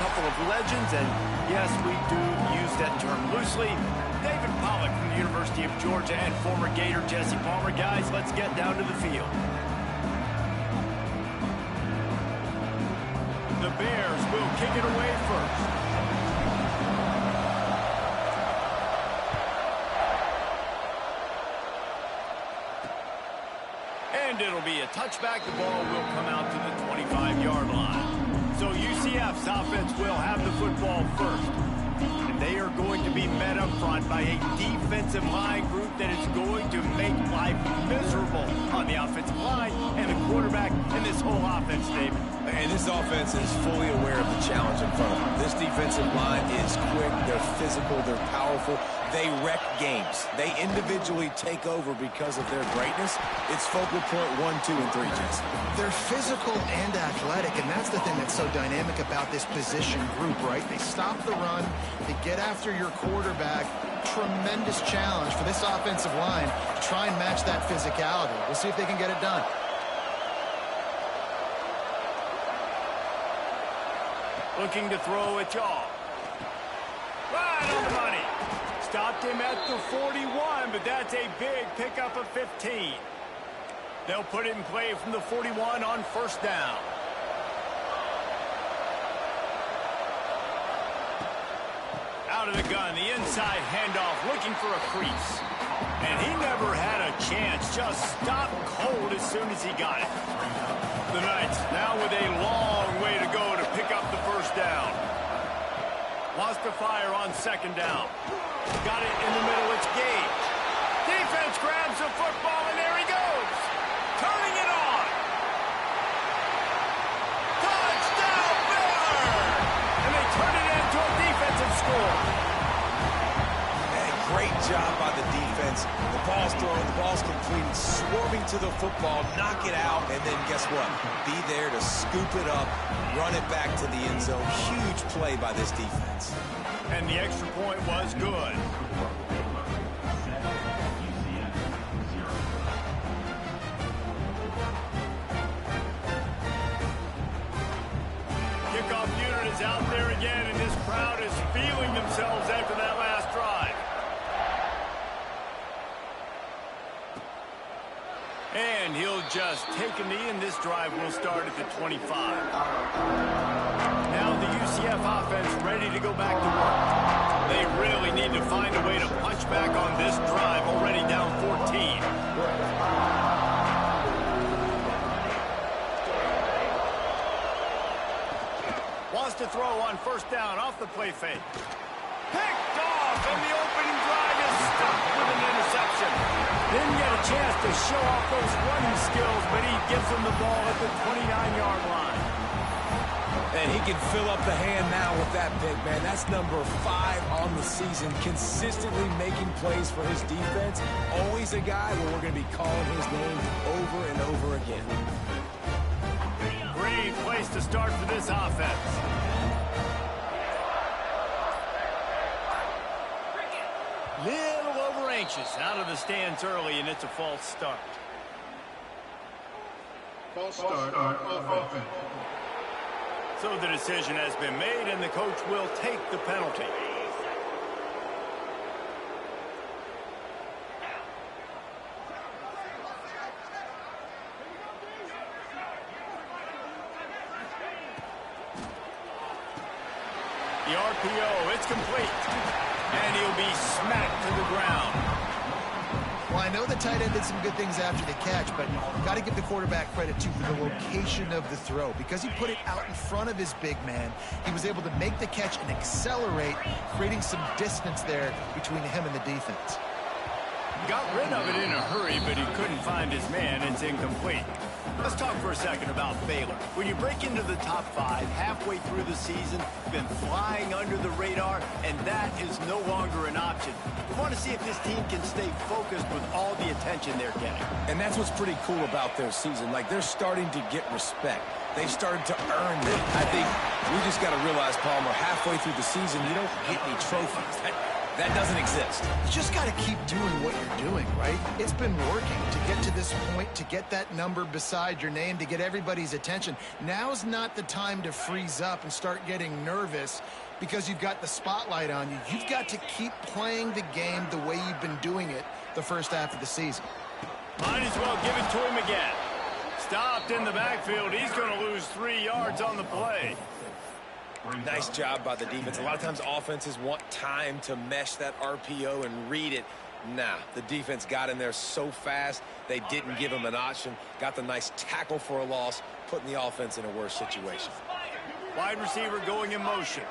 couple of legends, and yes, we do use that term loosely. David Pollock from the University of Georgia and former Gator Jesse Palmer. Guys, let's get down to the field. The Bears will kick it away first. And it'll be a touchback. The ball will come out to the 25-yard line. So UCF's offense will have the football first. And they are going to be met up front by a defensive line group that is going to make life miserable on the offensive line and the quarterback and this whole offense, David. And this offense is fully aware of the challenge in front of them. This defensive line is quick, they're physical, they're powerful. They wreck games. They individually take over because of their greatness. It's focal point 1, 2, and 3, Jesse. They're physical and athletic, and that's the thing that's so dynamic about this position group, right? They stop the run, they get after your quarterback. Tremendous challenge for this offensive line to try and match that physicality. We'll see if they can get it done. Looking to throw it, y'all. Right on the money. Stopped him at the 41, but that's a big pickup of 15. They'll put it in play from the 41 on first down. Out of the gun, the inside handoff, looking for a crease. And he never had a chance, just stopped cold as soon as he got it. The Knights now with a long way to go to pick up the first down. Lost the fire on second down. Got it in the middle, it's Gage. Defense grabs the football, and there he goes. Turning it on. Touchdown, Baylor! And they turn it into a defensive score. And great job by the defense. The ball's thrown, the ball's completed, swarming to the football, knock it out, and then guess what? Be there to scoop it up, run it back to the end zone. Huge play by this defense. And the extra point was good. Kickoff unit is out there again, and this crowd is feeling themselves after that last drive. And he'll just take a knee, and this drive will start at the 25. Now the UCF offense ready to go back to work. They really need to find a way to punch back on this drive, already down 14. Wants to throw on first down off the play fake. Picked off, and the opening drive is stopped with an interception. Didn't get a chance to show off those running skills, but he gives them the ball at the 29-yard line. And he can fill up the hand now with that pick, man. That's number 5 on the season, consistently making plays for his defense. Always a guy where we're going to be calling his name over and over again. Great place to start for this offense. Little over anxious, out of the stands early, and it's a false start. False start on offense. So the decision has been made, and the coach will take the penalty. The RPO, it's complete. And he'll be smacked to the ground. Well, I know the tight end did some good things after the catch, but got to give the quarterback credit, too, for the location of the throw. Because he put it out in front of his big man, he was able to make the catch and accelerate, creating some distance there between him and the defense. Got rid of it in a hurry, but he couldn't find his man. It's incomplete. Let's talk for a second about Baylor. When you break into the top 5 halfway through the season, been flying under the radar, and that is no longer an option. We want to see if this team can stay focused with all the attention they're getting. And that's what's pretty cool about their season. Like, they're starting to get respect. They've started to earn it. I think we just got to realize, Palmer, halfway through the season, you don't get any trophies. That doesn't exist. You just got to keep doing what you're doing, right? It's been working to get to this point, to get that number beside your name, to get everybody's attention. Now's not the time to freeze up and start getting nervous because you've got the spotlight on you. You've got to keep playing the game the way you've been doing it the first half of the season. Might as well give it to him again. Stopped in the backfield. He's going to lose 3 yards on the play. Nice job by the defense. A lot of times offenses want time to mesh that RPO and read it. Nah, the defense got in there so fast, they didn't give him an option. Got the nice tackle for a loss, putting the offense in a worse situation. Wide receiver going in motion.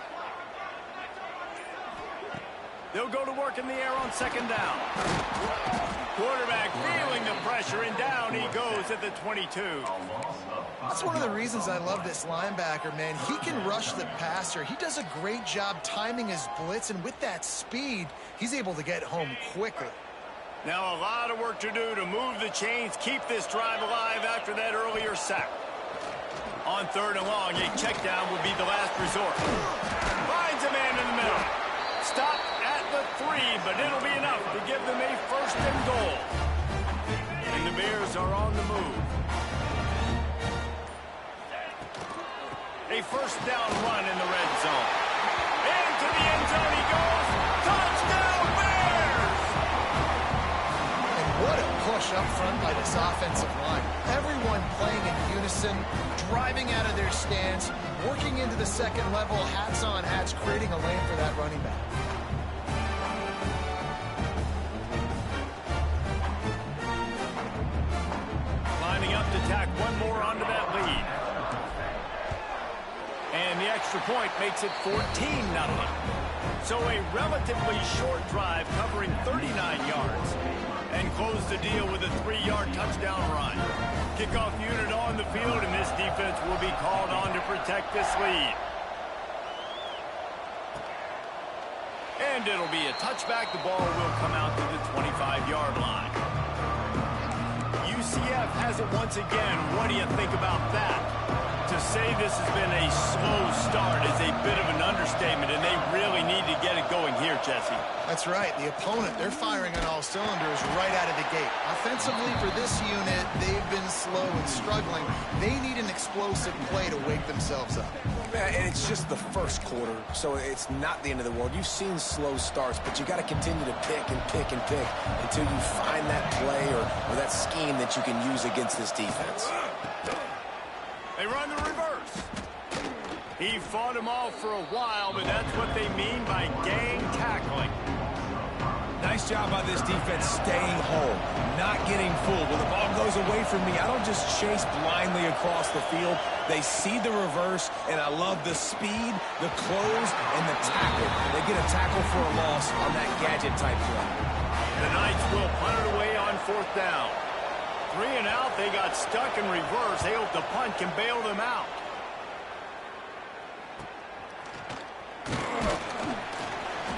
They'll go to work in the air on second down. Quarterback feeling the pressure, and down he goes at the 22. That's one of the reasons I love this linebacker, man. He can rush the passer. He does a great job timing his blitz, and with that speed, he's able to get home quickly. Now a lot of work to do to move the chains, keep this drive alive after that earlier sack. On third and long, a check down would be the last resort. Finds a man in the middle. Stop at the 3, but it'll be enough to give them a first and goal. And the Bears are on the move. A first down run in the red zone. Into the end zone he goes. Touchdown Bears! And what a push up front by this offensive line. Everyone playing in unison, driving out of their stance, working into the second level, hats on hats, creating a lane for that running back. Lining up to tack one more onto that lead. And the extra point makes it 14-0. So a relatively short drive covering 39 yards. And close the deal with a 3-yard touchdown run. Kickoff unit on the field, and this defense will be called on to protect this lead. And it'll be a touchback. The ball will come out to the 25-yard line. UCF has it once again. What do you think about that? To say this has been a slow start is a bit of an understatement, and they really need to get it going here, Jesse. That's right. The opponent, they're firing on all cylinders right out of the gate. Offensively, for this unit, they've been slow and struggling. They need an explosive play to wake themselves up. And it's just the first quarter, so it's not the end of the world. You've seen slow starts, but you got to continue to pick and pick and pick until you find that play or that scheme that you can use against this defense. They run the reverse. He fought him off for a while, but that's what they mean by gang tackling. Nice job by this defense staying home, not getting fooled. When the ball goes away from me, I don't just chase blindly across the field. They see the reverse, and I love the speed, the close, and the tackle. They get a tackle for a loss on that gadget-type play. The Knights will punt it away on fourth down. 3 and out, they got stuck in reverse. They hope the punt can bail them out.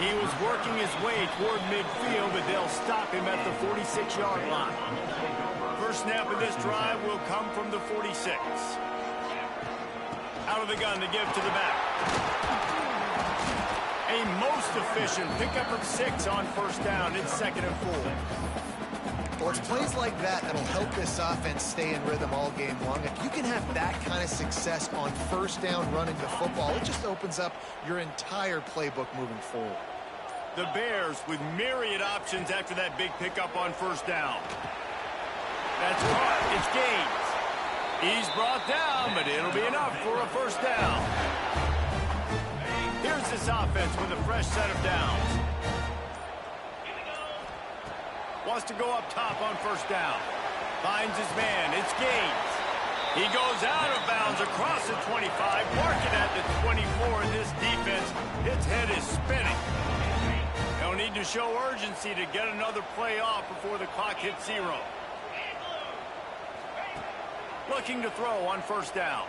He was working his way toward midfield, but they'll stop him at the 46-yard line. First snap of this drive will come from the 46. Out of the gun to give to the back. A most efficient pickup of 6 on first down. It's 2nd and 4. Well, it's plays like that that'll help this offense stay in rhythm all game long. If you can have that kind of success on first down running the football, it just opens up your entire playbook moving forward. The Bears with myriad options after that big pickup on first down. That's caught. It's Gaines. He's brought down, but it'll be enough for a first down. Here's this offense with a fresh set of downs. Wants to go up top on first down. Finds his man. It's Gaines. He goes out of bounds across the 25, marking at the 24, and this defense, its head is spinning. They'll need to show urgency to get another play off before the clock hits 0. Looking to throw on first down.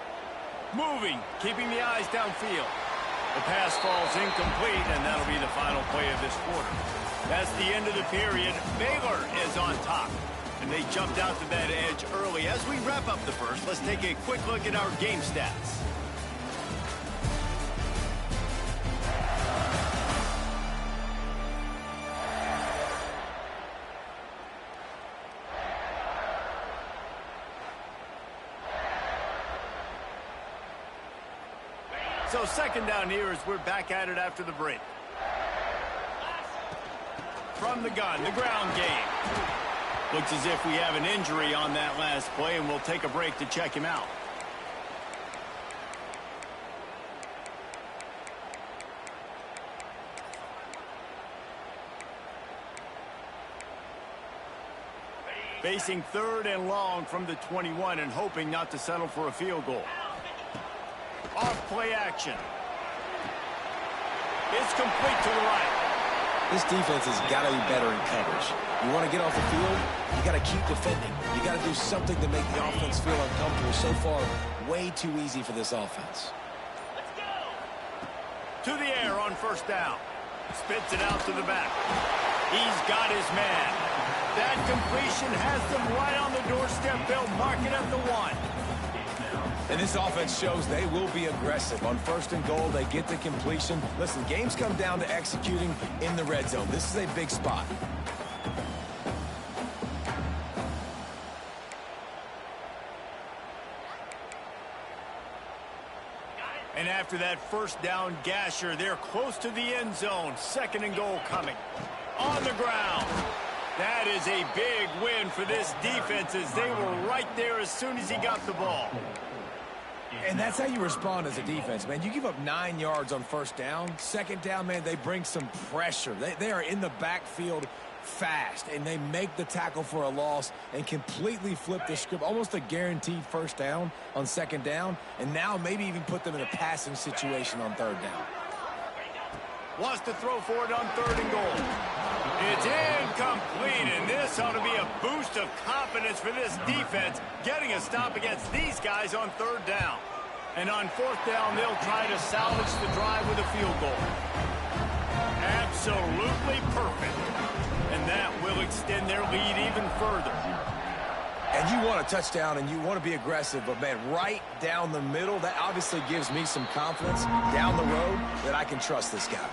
Moving, keeping the eyes downfield. The pass falls incomplete, and that'll be the final play of this quarter. That's the end of the period. Baylor is on top, and they jumped out to that edge early. As we wrap up the first, let's take a quick look at our game stats. So second down here as we're back at it after the break. From the gun, the ground game. Looks as if we have an injury on that last play, and we'll take a break to check him out. Facing third and long from the 21 and hoping not to settle for a field goal. Off play action. It's complete to the right. This defense has got to be better in coverage. You want to get off the field, you got to keep defending. You got to do something to make the offense feel uncomfortable. So far, way too easy for this offense. Let's go. To the air on first down. Spits it out to the back. He's got his man. That completion has them right on the doorstep. They'll mark it at the 1. And this offense shows they will be aggressive. On first and goal, they get the completion. Listen, games come down to executing in the red zone. This is a big spot. And after that first down gasher, they're close to the end zone. Second and goal coming. On the ground. That is a big win for this defense as they were right there as soon as he got the ball. And that's how you respond as a defense, man. You give up 9 yards on first down. Second down, man, they bring some pressure. They are in the backfield fast, and they make the tackle for a loss and completely flip the script. Almost a guaranteed first down on second down, and now maybe even put them in a passing situation on third down. Wants to throw for it on third and goal. It's incomplete, and this ought to be a boost of confidence for this defense, getting a stop against these guys on third down. And on fourth down, they'll try to salvage the drive with a field goal. Absolutely perfect. And that will extend their lead even further. And you want a touchdown, and you want to be aggressive, but, man, right down the middle, that obviously gives me some confidence down the road that I can trust this guy.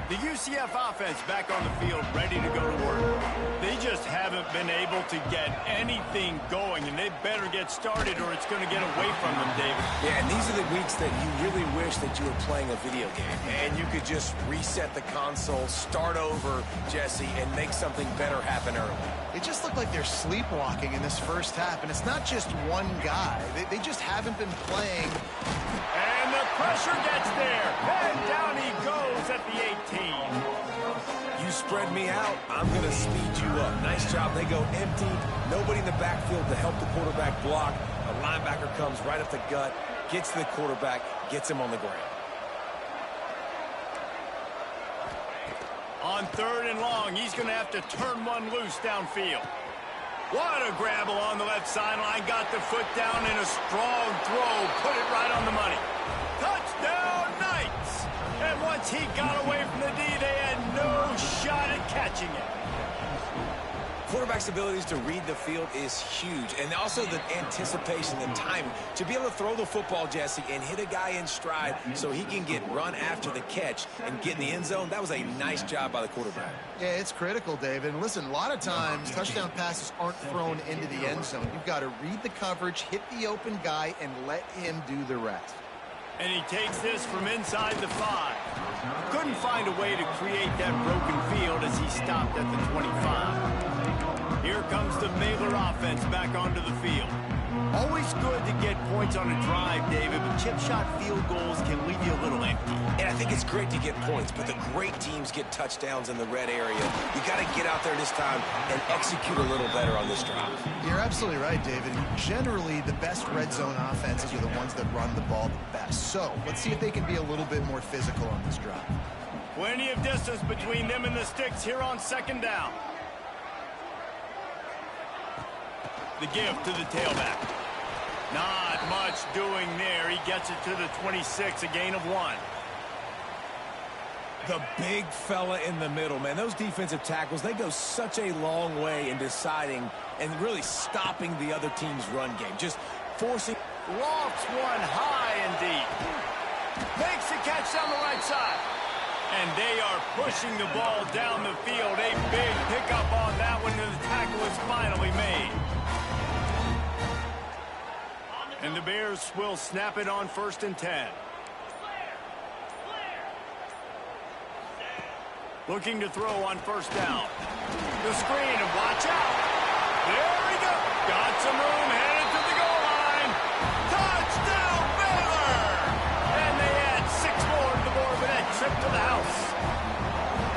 The UCF offense back on the field, ready to go to work. They just haven't been able to get anything going, and they better get started or it's going to get away from them, David. Yeah, and these are the weeks that you really wish that you were playing a video game, and you could just reset the console, start over, Jesse, and make something better happen early. It just looked like they're sleepwalking in this first half, and it's not just one guy. They just haven't been playing. And the pressure gets there, and down he goes at the 18. You spread me out, I'm going to speed you up. Nice job. They go empty. Nobody in the backfield to help the quarterback block. A linebacker comes right up the gut, gets to the quarterback, gets him on the ground. On third and long, he's going to have to turn one loose downfield. What a grab along the left sideline. Got the foot down in a strong throw. Put it right on the money. Touchdown, Knights! And once he got away from the D, they had no shot at catching it. Quarterback's abilities to read the field is huge, and also the anticipation and timing. To be able to throw the football, Jesse, and hit a guy in stride so he can get run after the catch and get in the end zone, that was a nice job by the quarterback. Yeah, it's critical, David. And listen, a lot of times touchdown passes aren't thrown into the end zone. You've got to read the coverage, hit the open guy, and let him do the rest. And he takes this from inside the 5. Couldn't find a way to create that broken field as he stopped at the 25. Here comes the Baylor offense back onto the field. Always good to get points on a drive, David, but chip shot field goals can leave you a little empty. And I think it's great to get points, but the great teams get touchdowns in the red area. You got to get out there this time and execute a little better on this drive. You're absolutely right, David. Generally, the best red zone offenses are the ones that run the ball the best. So let's see if they can be a little bit more physical on this drive. Plenty of distance between them and the sticks here on second down. The give to the tailback. Not much doing there. He gets it to the 26, a gain of 1. The big fella in the middle, man. Those defensive tackles, they go such a long way in deciding and really stopping the other team's run game. Just forcing. Lofts one high and deep. Makes the catch down the right side. And they are pushing the ball down the field. A big pickup on that one, and the tackle is finally made. And the Bears will snap it on 1st and 10. Looking to throw on 1st down. The screen, and watch out. There we go. Got some room, headed to the goal line. Touchdown, Baylor! And they add 6 more to the board with that trip to the house.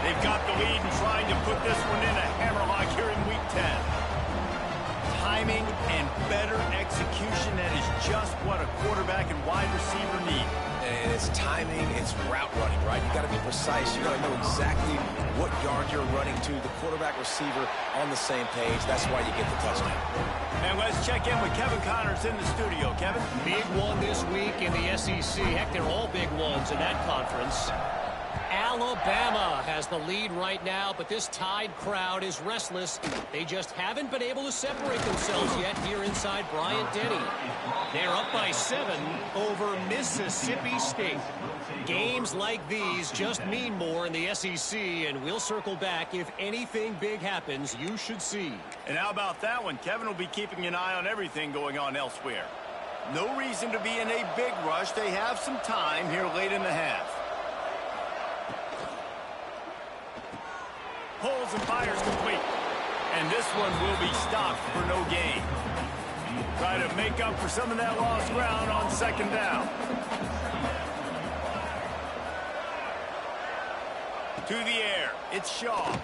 They've got the lead and trying to put this one in a hammerlock here in Week 10. Timing and better execution, that is just what a quarterback and wide receiver need. And it's timing, it's route running, right? You got to be precise. You got to know exactly what yard you're running to. The quarterback, receiver on the same page. That's why you get the touchdown. And let's check in with Kevin Connors in the studio. Kevin? Big one this week in the SEC. Heck, they're all big ones in that conference. Alabama has the lead right now, but this Tide crowd is restless. They just haven't been able to separate themselves yet here inside Bryant-Denny. They're up by 7 over Mississippi State. Games like these just mean more in the SEC, and we'll circle back if anything big happens you should see. And how about that one? Kevin will be keeping an eye on everything going on elsewhere. No reason to be in a big rush. They have some time here late in the half. Pulls and fires complete. And this one will be stopped for no gain. Try to make up for some of that lost ground on 2nd down. To the air, it's Shaw.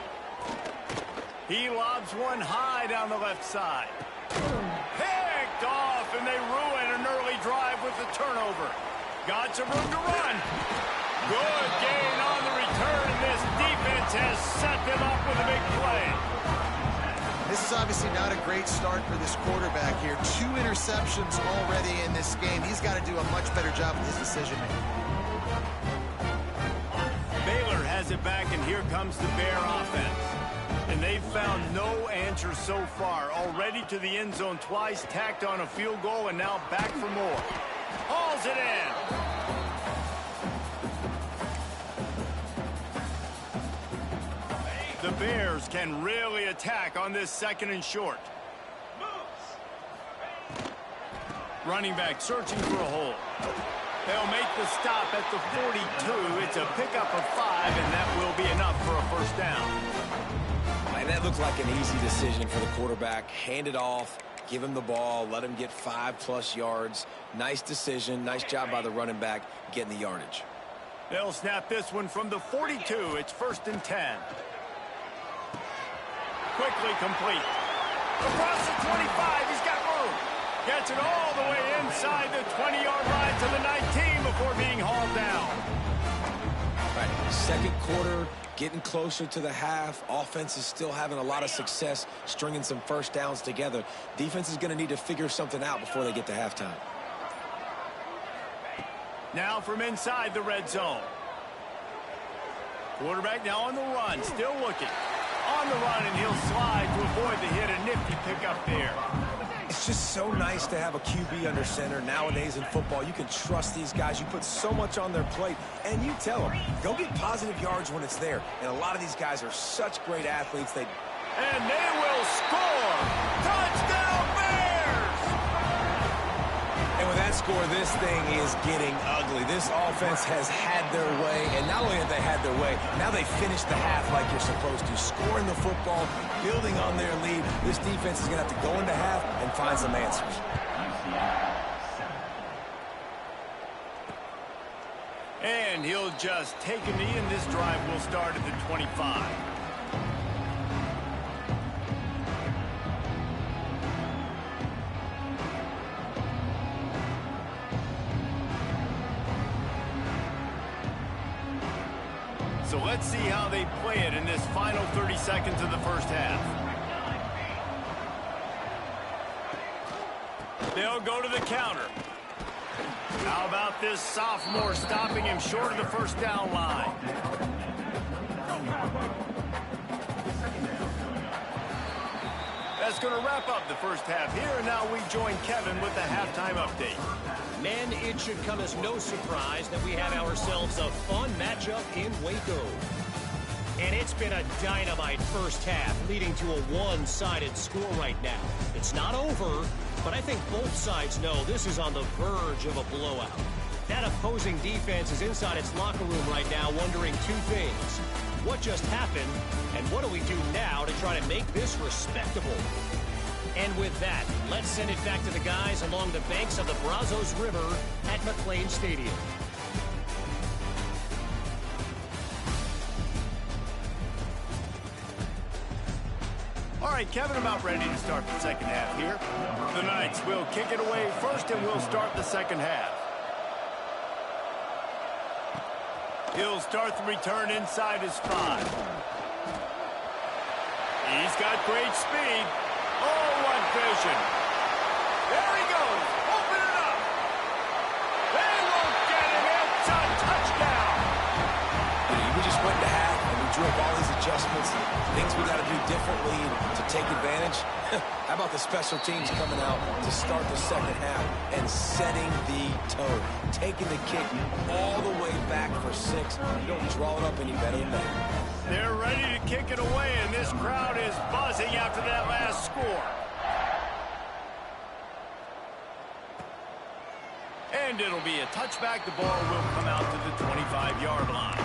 He lobs one high down the left side. Picked off, and they ruin an early drive with the turnover. Got some room to run. Good gain on the return, and this defense has set them up with a big play. This is obviously not a great start for this quarterback here. 2 interceptions already in this game. He's got to do a much better job with his decision-making. Baylor has it back, and here comes the Bear offense. And they've found no answer so far. Already to the end zone twice, tacked on a field goal, and now back for more. Hauls it in. The Bears can really attack on this 2nd and short. Running back searching for a hole. They'll make the stop at the 42. It's a pickup of 5, and that will be enough for a 1st down. And that looked like an easy decision for the quarterback. Hand it off, give him the ball, let him get 5+ yards. Nice decision. Nice job by the running back getting the yardage. They'll snap this one from the 42. It's 1st and 10. Quickly complete. Across the 25, he's got room. Gets it all the way inside the 20-yard line to the 19 before being hauled down. All right, 2nd quarter, getting closer to the half. Offense is still having a lot of success stringing some 1st downs together. Defense is going to need to figure something out before they get to halftime. Now from inside the red zone. Quarterback now on the run, still looking. On the run, and he'll slide to avoid the hit. A nifty pickup there. It's just so nice to have a QB under center. Nowadays in football, you can trust these guys. You put so much on their plate, and you tell them, go get positive yards when it's there. And a lot of these guys are such great athletes. And they will score. Touchdown, Bears! And with that score, this thing is getting ugly. This offense has had their way, and not only have they had their way, now they finish the half like you're supposed to. Scoring the football, building on their lead. This defense is going to have to go into half and find some answers. And he'll just take a knee, and this drive will start at the 25. So let's see how they play it in this final 30 seconds of the 1st half. They'll go to the counter. How about this sophomore stopping him short of the 1st down line? That's going to wrap up the 1st half here, and now we join Kevin with the halftime update. Men, it should come as no surprise that we have ourselves a fun matchup in Waco. And it's been a dynamite first half, leading to a one-sided score right now. It's not over, but I think both sides know this is on the verge of a blowout. That opposing defense is inside its locker room right now wondering two things. What just happened, and what do we do now to try to make this respectable? And with that, let's send it back to the guys along the banks of the Brazos River at McLean Stadium. All right, Kevin, about ready to start the second half here. The Knights will kick it away first, and we'll start the second half. He'll start the return inside his 5. He's got great speed. Oh, what vision. There he goes. Open it up. They won't get him. It's a touchdown. We just went to half, and we drew up all these adjustments and things we got to do differently to take advantage. How about the special teams coming out to start the second half and setting the tone, taking the kick all the way back for 6. You don't draw it up any better than that. They're ready to kick it away, and this crowd is buzzing after that last score. And it'll be a touchback. The ball will come out to the 25-yard line.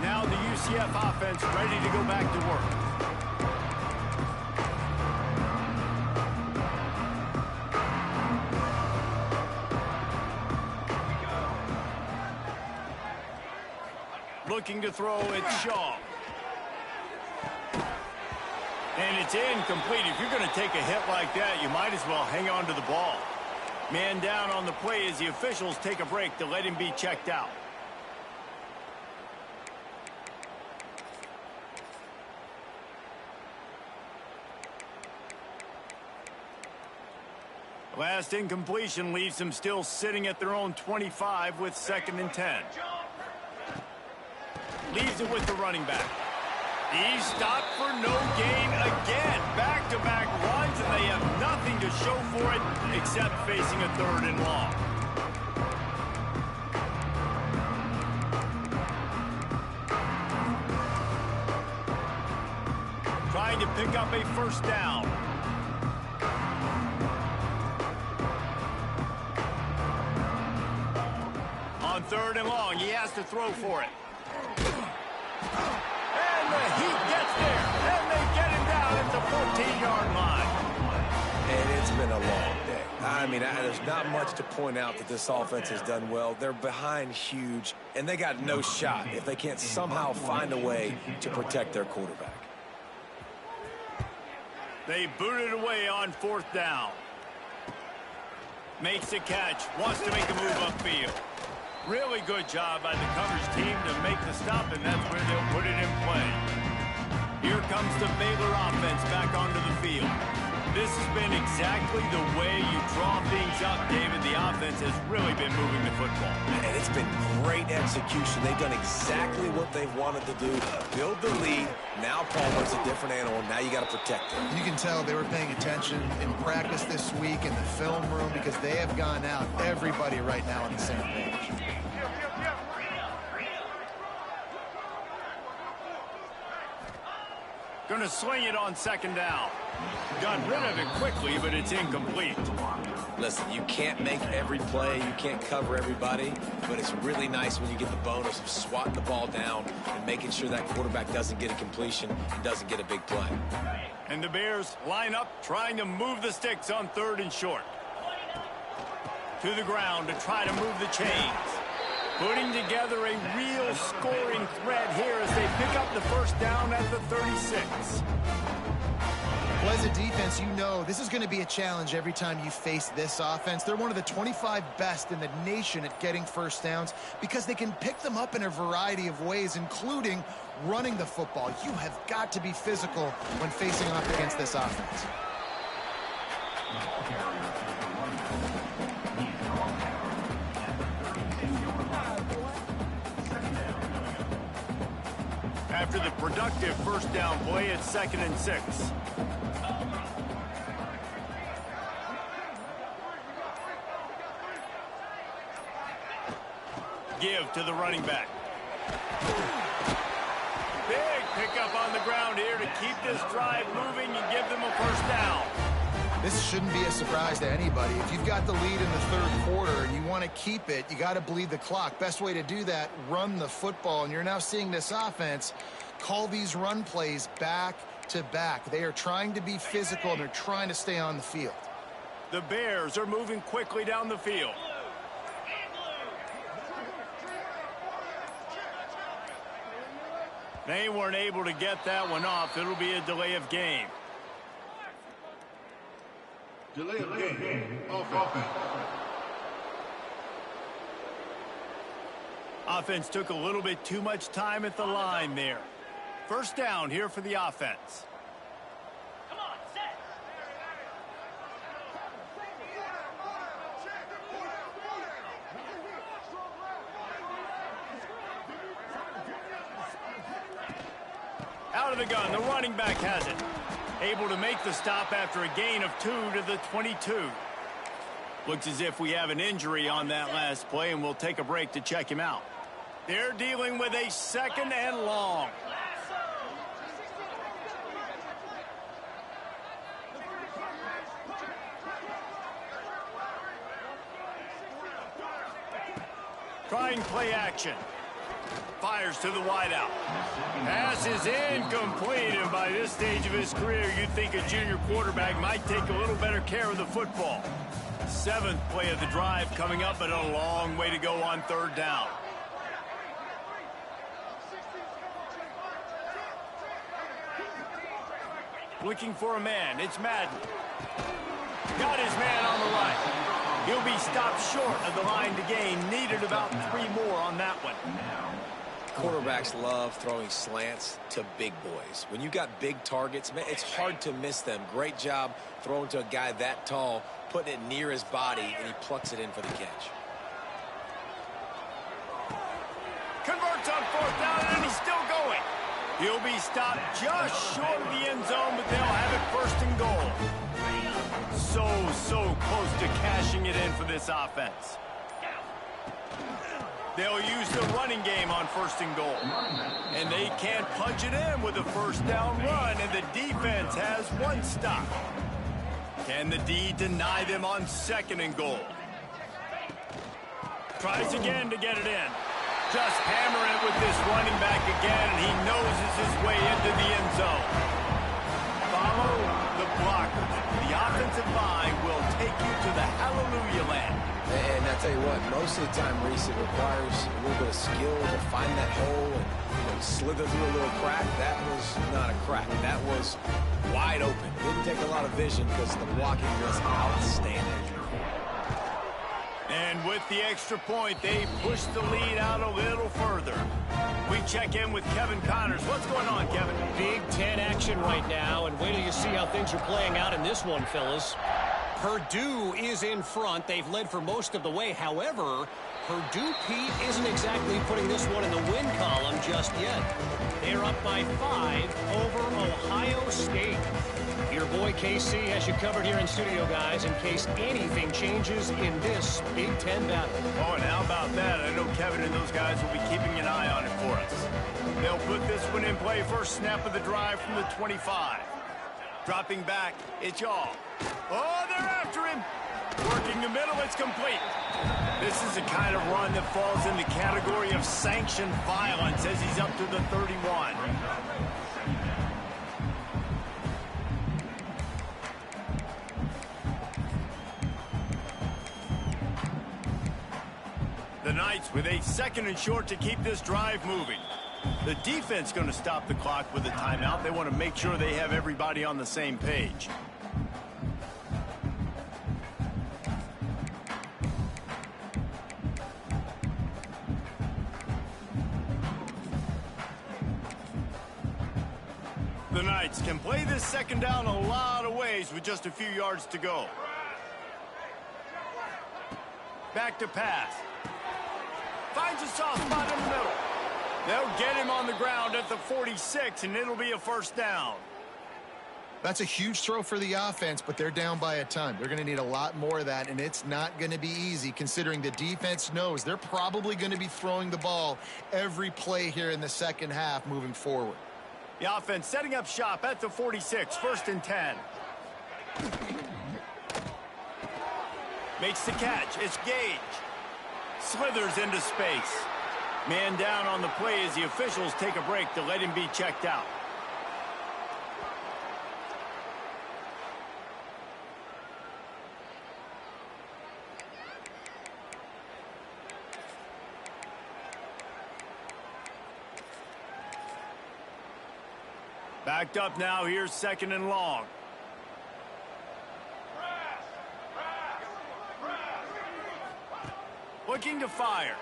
Now the UCF offense ready to go back to work. Looking to throw, it's Shaw. And it's incomplete. If you're going to take a hit like that, you might as well hang on to the ball. Man down on the play as the officials take a break to let him be checked out. Last incompletion leaves them still sitting at their own 25 with 2nd and 10. Leaves it with the running back. He's stopped for no gain again. Back-to-back runs, and they have nothing to show for it except facing a 3rd and long. Trying to pick up a 1st down. On 3rd and long, he has to throw for it. And the Heat gets there, and they get him down at the 14-yard line. And it's been a long day. I mean, there's not much to point out that this offense has done well. They're behind huge, and they got no shot if they can't somehow find a way to protect their quarterback. They boot it away on 4th down. Makes a catch, wants to make a move upfield. Really good job by the coverage team to make the stop, and that's where they'll put it in play. Here comes the Baylor offense back onto the field. This has been exactly the way you draw things up, David. The offense has really been moving the football. And it's been great execution. They've done exactly what they've wanted to do. Build the lead. Now Palmer's a different animal. Now you got to protect him. You can tell they were paying attention in practice this week in the film room because they have gone out, everybody right now on the same page. Going to sling it on 2nd down. Got rid of it quickly, but it's incomplete. Listen, you can't make every play. You can't cover everybody. But it's really nice when you get the bonus of swatting the ball down and making sure that quarterback doesn't get a completion and doesn't get a big play. And the Bears line up, trying to move the sticks on 3rd and short. To the ground to try to move the chains. Putting together a real scoring threat here as they pick up the 1st down at the 36. Well, as a defense, you know this is going to be a challenge every time you face this offense. They're one of the 25 best in the nation at getting 1st downs because they can pick them up in a variety of ways, including running the football. You have got to be physical when facing off against this offense. After the productive 1st down play, it's 2nd and 6. Give to the running back. Big pickup on the ground here to keep this drive moving and give them a first down. This shouldn't be a surprise to anybody. If you've got the lead in the third quarter and you want to keep it, you got to bleed the clock. Best way to do that, run the football. And you're now seeing this offense call these run plays back to back. They are trying to be physical, and they're trying to stay on the field. The Bears are moving quickly down the field. They weren't able to get that one off. It'll be a delay of game. Delay of game. Offense. Offense took a little bit too much time at the line there. First down here for the offense. Come on, set. Out of the gun, the running back has it. Able to make the stop after a gain of 2 to the 22. Looks as if we have an injury on that last play, and we'll take a break to check him out. They're dealing with a second and long. Trying play action. Fires to the wideout. Pass is incomplete, and by this stage of his career, you'd think a junior quarterback might take a little better care of the football. 7th play of the drive coming up, but a long way to go on third down. Looking for a man. It's Madden. Got his man on the line. He'll be stopped short of the line to gain. Needed about 3 more on that one. Quarterbacks love throwing slants to big boys. When you got big targets, man, it's hard to miss them. Great job throwing to a guy that tall, putting it near his body, and he plucks it in for the catch. Converts on 4th down, and he's still going. He'll be stopped just short of the end zone, but they'll have it 1st and goal. So close to cashing it in for this offense. They'll use the running game on 1st and goal. And they can't punch it in with a 1st down run, and the defense has 1 stop. Can the D deny them on 2nd and goal? Tries again to get it in. Just hammer it with this running back again, and he noses his way into the end zone. Follow the blockers. The offensive line will take you to the hallelujah land. And I tell you what, most of the time, Reese, it requires a little bit of skill to find that hole and slither through a little crack. That was not a crack. That was wide open. Didn't take a lot of vision because the blocking was outstanding. And with the extra point, they push the lead out a little further. We check in with Kevin Connors. What's going on, Kevin? Big Ten action right now, and wait till you see how things are playing out in this one, fellas. Purdue is in front. They've led for most of the way. However, Purdue, Pete, isn't exactly putting this one in the win column just yet. They're up by 5 over Ohio State. Your boy KC has you covered here in studio, guys, in case anything changes in this Big Ten battle. Oh, and how about that? I know Kevin and those guys will be keeping an eye on it for us. They'll put this one in play. First snap of the drive from the 25. Dropping back, it's y'all. Oh, they're after him. Working the middle, it's complete. This is the kind of run that falls in the category of sanctioned violence as he's up to the 31. The Knights with a 2nd and short to keep this drive moving. The defense going to stop the clock with a timeout. They want to make sure they have everybody on the same page. The Knights can play this 2nd down a lot of ways with just a few yards to go. Back to pass. Finds a soft spot in the middle. They'll get him on the ground at the 46, and it'll be a 1st down. That's a huge throw for the offense, but they're down by a ton. They're going to need a lot more of that, and it's not going to be easy considering the defense knows they're probably going to be throwing the ball every play here in the second half moving forward. The offense setting up shop at the 46, 1st and 10. Makes the catch. It's Gage. Slithers into space. Man down on the play as the officials take a break to let him be checked out. Backed up now. Here's 2nd and long. Looking to fire.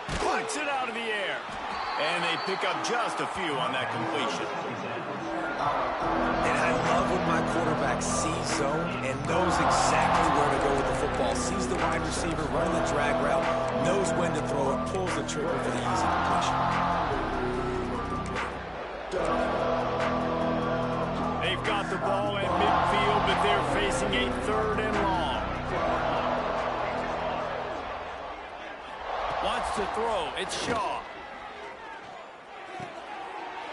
Puts it out of the air. And they pick up just a few on that completion. And I love when my quarterback sees zone and knows exactly where to go with the football. Sees the wide receiver running the drag route, knows when to throw it, pulls the trigger for the easy completion. They've got the ball at midfield, but they're facing a 3rd and long. Wants to throw. It's Shaw.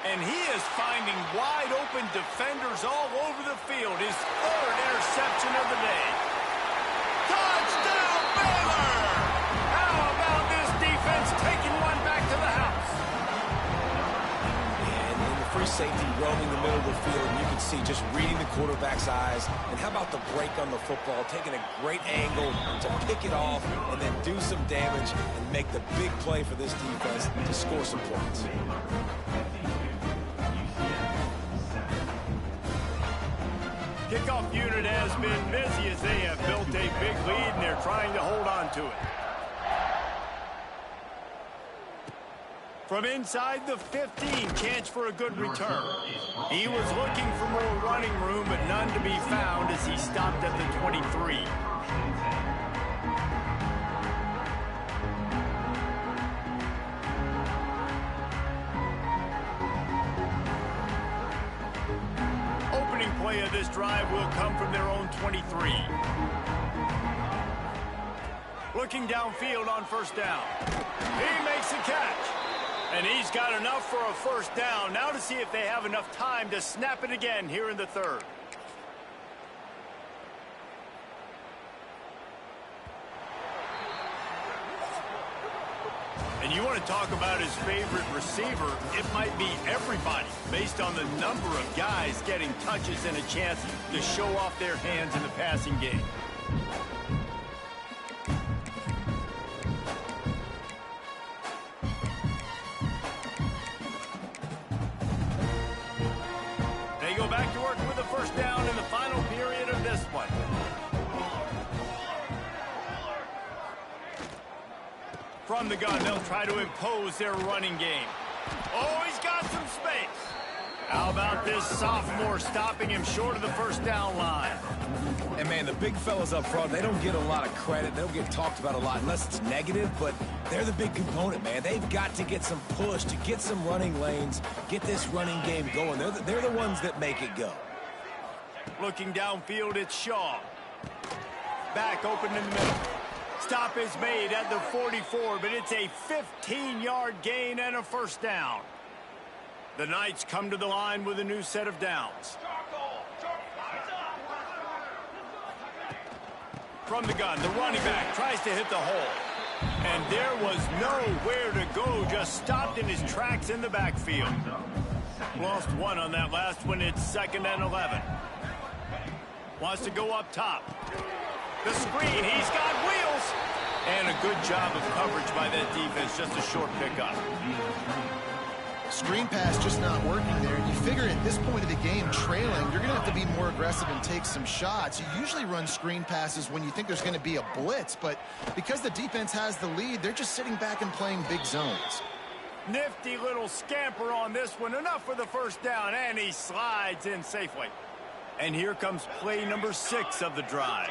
And he is finding wide open defenders all over the field. His 3rd interception of the day. Touchdown, Baylor! How about this defense taking one back to the house? And in the free safety roaming the middle of the field, and you can see just reading the quarterback's eyes. And how about the break on the football, taking a great angle to pick it off and then do some damage and make the big play for this defense to score some points. Kickoff unit has been busy as they have built a big lead and they're trying to hold on to it. From inside the 15, chance for a good return. He was looking for more running room, but none to be found as he stopped at the 23. Opening play of this drive will come from their own 23. Looking downfield on 1st down. He makes the catch. And he's got enough for a 1st down. Now to see if they have enough time to snap it again here in the 3rd. And you want to talk about his favorite receiver, it might be everybody based on the number of guys getting touches and a chance to show off their hands in the passing game. They go back to work with a 1st down in the final period of this one. From the gun, they'll try to impose their running game. Oh, he's got some space. How about this sophomore stopping him short of the 1st down line? And, man, the big fellas up front, they don't get a lot of credit. They don't get talked about a lot unless it's negative, but they're the big component, man. They've got to get some push, to get some running lanes, get this running game going. They're the ones that make it go. Looking downfield, it's Shaw. Back open in the middle. Stop is made at the 44, but it's a 15-yard gain and a 1st down. The Knights come to the line with a new set of downs. From the gun, the running back tries to hit the hole. And there was nowhere to go, just stopped in his tracks in the backfield. Lost one on that last one. It's 2nd and 11. Wants to go up top. The screen, he's got wheels. And a good job of coverage by that defense, just a short pickup. Screen pass just not working there. You figure at this point of the game, trailing, you're going to have to be more aggressive and take some shots. You usually run screen passes when you think there's going to be a blitz, but because the defense has the lead, they're just sitting back and playing big zones. Nifty little scamper on this one. Enough for the 1st down, and he slides in safely. And here comes play number 6 of the drive.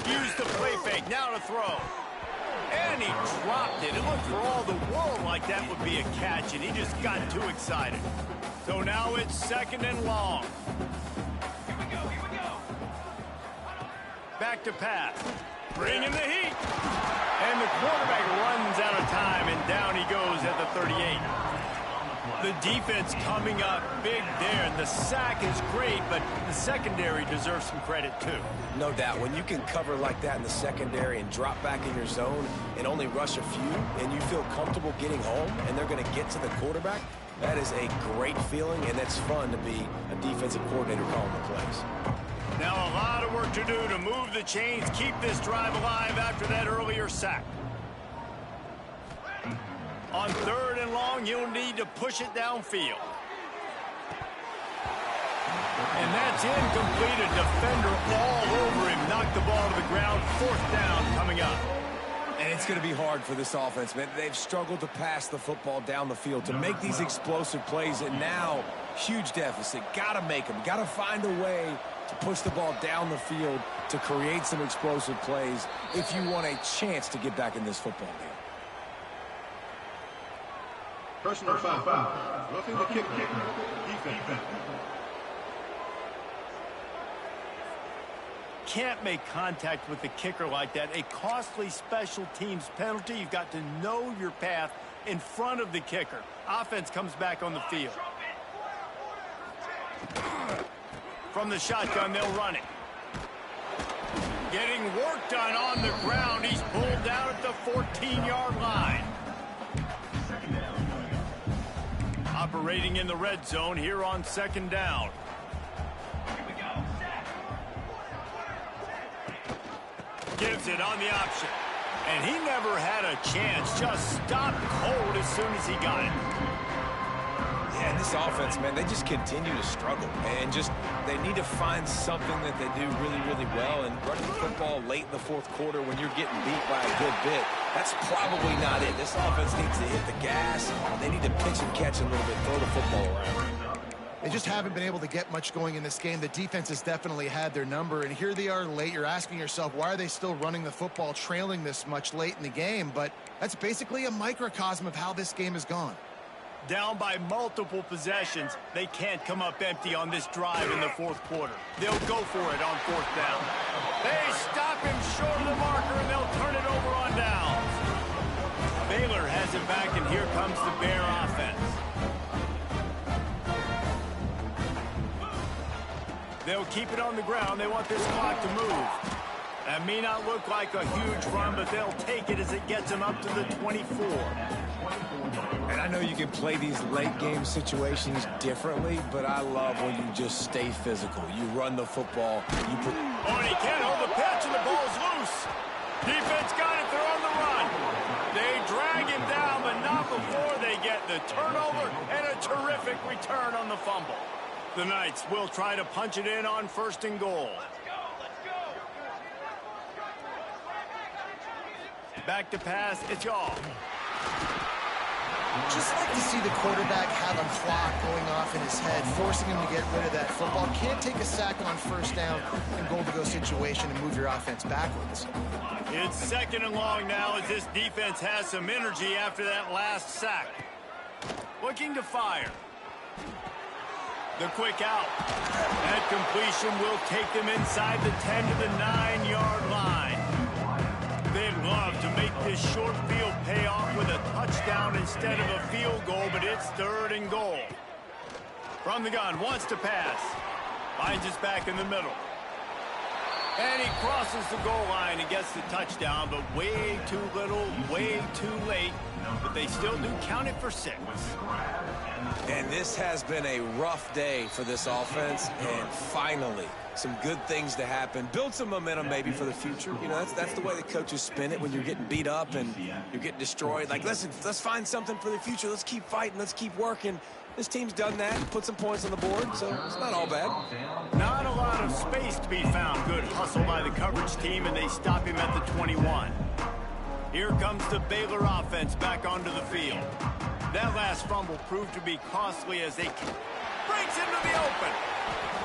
Use the play fake, now to throw. And he dropped it. It looked for all the world like that would be a catch, and he just got too excited. So now it's 2nd and long. Here we go. Back to pass. Bringing the heat. And the quarterback runs out of time, and down he goes at the 38. The defense coming up big there. The sack is great, but the secondary deserves some credit too. No doubt. When you can cover like that in the secondary and drop back in your zone and only rush a few, and you feel comfortable getting home, and they're going to get to the quarterback, that is a great feeling, and it's fun to be a defensive coordinator calling the plays. Now a lot of work to do to move the chains, keep this drive alive after that earlier sack. On 3rd and long, you'll need to push it downfield. And that's incomplete. A defender all over him. Knocked the ball to the ground. 4th down coming up. And it's going to be hard for this offense, man. They've struggled to pass the football down the field, to make these explosive plays, and now huge deficit. Got to make them. Got to find a way to push the ball down the field to create some explosive plays if you want a chance to get back in this football game. Personal foul. Roughing the kicker. Defense. Can't make contact with the kicker like that. A costly special teams penalty. You've got to know your path in front of the kicker. Offense comes back on the field. From the shotgun, they'll run it. Getting work done on the ground. He's pulled down at the 14-yard line. Operating in the red zone here on 2nd down. Gives it on the option. And he never had a chance. Just stopped cold as soon as he got it. Yeah, and this offense, man, they just continue to struggle. And they need to find something that they do really, really well. And running the football late in the 4th quarter when you're getting beat by a good bit, that's probably not it. This offense needs to hit the gas. They need to pitch and catch a little bit, throw the football around. They just haven't been able to get much going in this game. The defense has definitely had their number, and here they are late. You're asking yourself, why are they still running the football, trailing this much late in the game? But that's basically a microcosm of how this game has gone. Down by multiple possessions, they can't come up empty on this drive in the 4th quarter. They'll go for it on 4th down. They stop him short of the marker, and they'll turn it over on downs. Baylor has it back, and here comes the Bear offense. They'll keep it on the ground. They want this clock to move. That may not look like a huge run, but they'll take it as it gets them up to the 24. And I know you can play these late game situations differently, but I love when you just stay physical. You run the football. You put. Oh, and he can't hold the pitch, and the ball's loose. Defense got it. They're on the run. They drag him down, but not before they get the turnover and a terrific return on the fumble. The Knights will try to punch it in on 1st and goal. Back to pass, it's off. Just like to see the quarterback have a clock going off in his head, forcing him to get rid of that football. Can't take a sack on 1st down in goal-to-go situation and move your offense backwards. It's 2nd and long now as this defense has some energy after that last sack. Looking to fire. The quick out. That completion will take them inside the 10 to the 9-yard line. They'd love to make this short field pay off with a touchdown instead of a field goal, but it's 3rd and goal. From the gun, wants to pass. Finds us back in the middle. And he crosses the goal line and gets the touchdown, but way too little, way too late. But they still do count it for 6. And this has been a rough day for this offense, and finally, some good things to happen. Build some momentum maybe for the future. You know, that's the way the coaches spin it when you're getting beat up and you're getting destroyed. Like, listen, let's find something for the future. Let's keep fighting. Let's keep working. This team's done that, put some points on the board, so it's not all bad. Not a lot of space to be found. Good hustle by the coverage team, and they stop him at the 21. Here comes the Baylor offense back onto the field. That last fumble proved to be costly as they breaks into the open.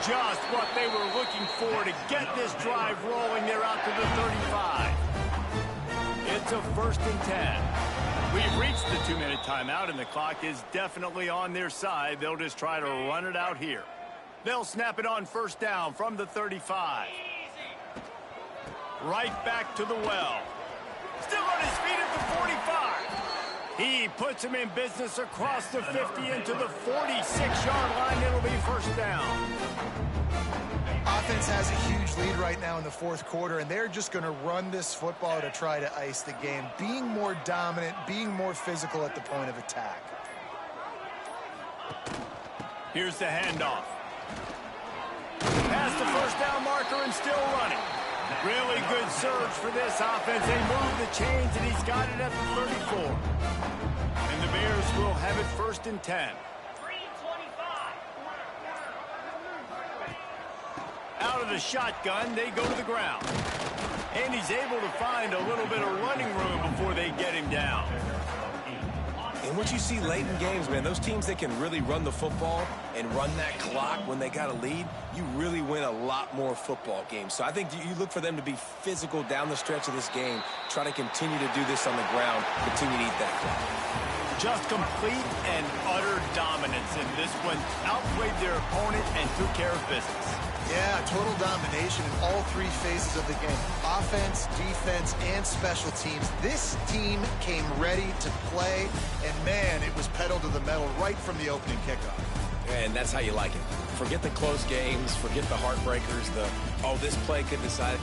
Just what they were looking for to get this drive rolling. They're out to the 35. It's It's a 1st and 10. We've reached the 2-minute timeout, and the clock is definitely on their side. They'll just try to run it out here. They'll snap it on 1st down from the 35. Right back to the well. Still on his feet at the 45. He puts him in business across the 50 into the 46-yard line. It'll be 1st down. Offense has a huge lead right now in the 4th quarter, and they're just going to run this football to try to ice the game, being more dominant, being more physical at the point of attack. Here's the handoff. Past the 1st down marker and still running. Really good surge for this offense. They move the chains, and he's got it at the 34. And the Bears will have it 1st and 10. Out of the shotgun, they go to the ground. And he's able to find a little bit of running room before they get him down. And what you see late in games, man, those teams that can really run the football and run that clock when they got a lead, you really win a lot more football games. So I think you look for them to be physical down the stretch of this game, try to continue to do this on the ground, continue to eat that clock. Just complete and utter dominance in this one. Outplayed their opponent and took care of business. Yeah, total domination in all 3 phases of the game. Offense, defense, and special teams. This team came ready to play, and man, it was pedal to the metal right from the opening kickoff. And that's how you like it. Forget the close games, forget the heartbreakers, oh, this play could decide it.